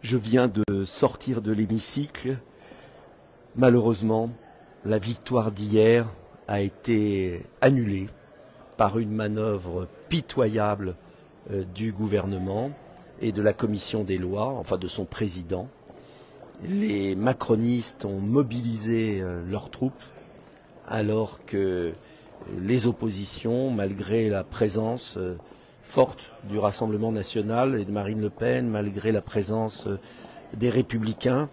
Je viens de sortir de l'hémicycle. Malheureusement, la victoire d'hier a été annulée par une manœuvre pitoyable du gouvernement et de la commission des lois, enfin de son président. Les macronistes ont mobilisé leurs troupes alors que les oppositions, malgré la présence forte du Rassemblement national et de Marine Le Pen, malgré la présence des Républicains,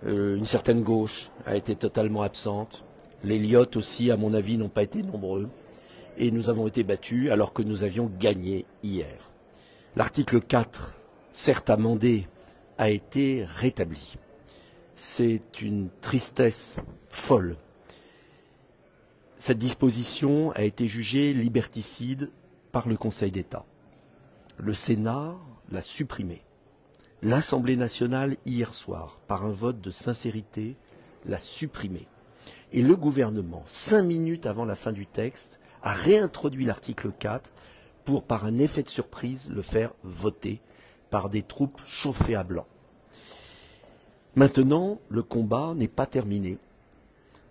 une certaine gauche a été totalement absente. Les lyotes aussi, à mon avis, n'ont pas été nombreux. Et nous avons été battus alors que nous avions gagné hier. L'article 4, certes amendé, a été rétabli. C'est une tristesse folle. Cette disposition a été jugée liberticide par le Conseil d'État. Le Sénat l'a supprimée. L'Assemblée nationale, hier soir, par un vote de sincérité, l'a supprimée. Et le gouvernement, 5 minutes avant la fin du texte, a réintroduit l'article 4 pour, par un effet de surprise, le faire voter par des troupes chauffées à blanc. Maintenant, le combat n'est pas terminé.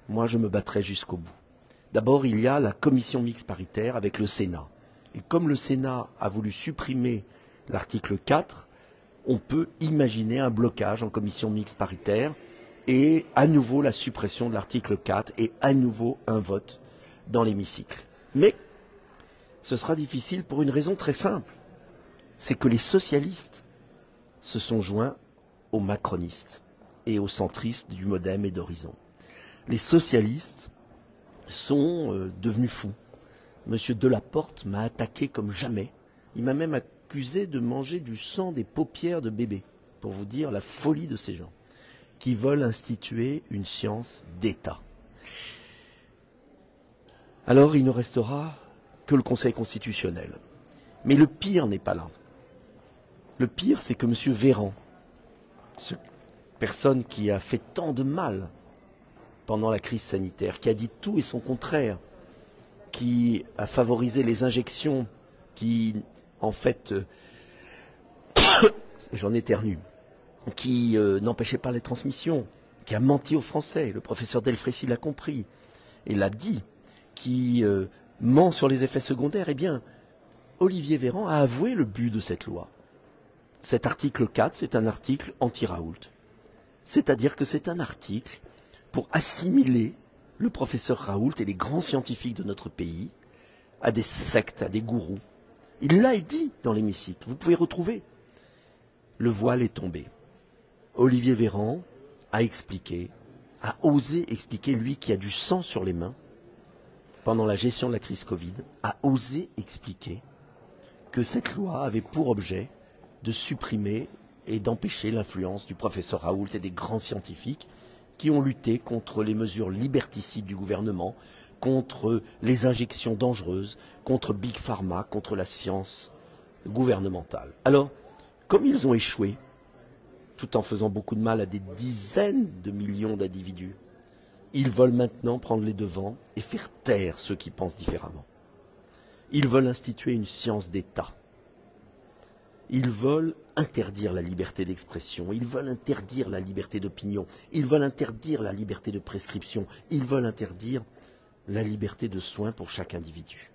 Moi, je me battrai jusqu'au bout. D'abord, il y a la commission mixte paritaire avec le Sénat. Et comme le Sénat a voulu supprimer l'article 4, on peut imaginer un blocage en commission mixte paritaire et à nouveau la suppression de l'article 4 et à nouveau un vote dans l'hémicycle. Mais ce sera difficile pour une raison très simple. C'est que les socialistes se sont joints aux macronistes et aux centristes du MoDem et d'Horizon. Les socialistes sont devenus fous. Monsieur Delaporte m'a attaqué comme jamais. Il m'a même accusé de manger du sang des paupières de bébé, pour vous dire la folie de ces gens, qui veulent instituer une science d'État. Alors il ne restera que le Conseil constitutionnel. Mais le pire n'est pas là. Le pire, c'est que M. Véran, cette personne qui a fait tant de mal pendant la crise sanitaire, qui a dit tout et son contraire, qui a favorisé les injections qui, en fait, j'en éternue, qui n'empêchaient pas les transmissions, qui a menti aux Français, le professeur Delfrécy l'a compris, et l'a dit, qui ment sur les effets secondaires, eh bien, Olivier Véran a avoué le but de cette loi. Cet article 4, c'est un article anti-Raoult. C'est-à-dire que c'est un article pour assimiler le professeur Raoult et les grands scientifiques de notre pays à des sectes, à des gourous. Il l'a dit dans l'hémicycle. Vous pouvez retrouver. Le voile est tombé. Olivier Véran a expliqué, a osé expliquer, lui qui a du sang sur les mains, pendant la gestion de la crise Covid, a osé expliquer que cette loi avait pour objet de supprimer et d'empêcher l'influence du professeur Raoult et des grands scientifiques qui ont lutté contre les mesures liberticides du gouvernement, contre les injections dangereuses, contre Big Pharma, contre la science gouvernementale. Alors, comme ils ont échoué, tout en faisant beaucoup de mal à des dizaines de millions d'individus, ils veulent maintenant prendre les devants et faire taire ceux qui pensent différemment. Ils veulent instituer une science d'État. Ils veulent interdire la liberté d'expression, ils veulent interdire la liberté d'opinion, ils veulent interdire la liberté de prescription, ils veulent interdire la liberté de soins pour chaque individu.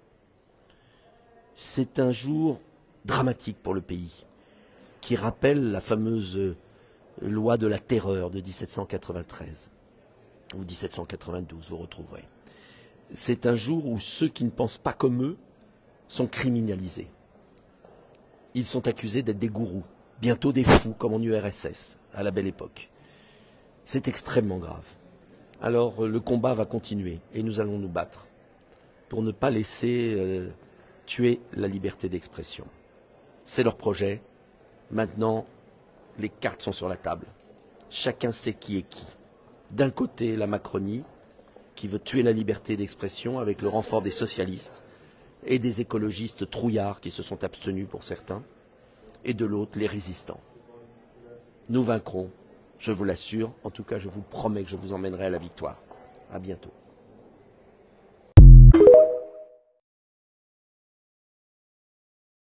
C'est un jour dramatique pour le pays, qui rappelle la fameuse loi de la terreur de 1793, ou 1792, vous retrouverez. C'est un jour où ceux qui ne pensent pas comme eux sont criminalisés. Ils sont accusés d'être des gourous, bientôt des fous, comme en URSS, à la belle époque. C'est extrêmement grave. Alors le combat va continuer et nous allons nous battre pour ne pas laisser tuer la liberté d'expression. C'est leur projet. Maintenant, les cartes sont sur la table. Chacun sait qui est qui. D'un côté, la Macronie, qui veut tuer la liberté d'expression avec le renfort des socialistes, et des écologistes trouillards qui se sont abstenus pour certains, et de l'autre, les résistants. Nous vaincrons, je vous l'assure, en tout cas je vous promets que je vous emmènerai à la victoire. À bientôt.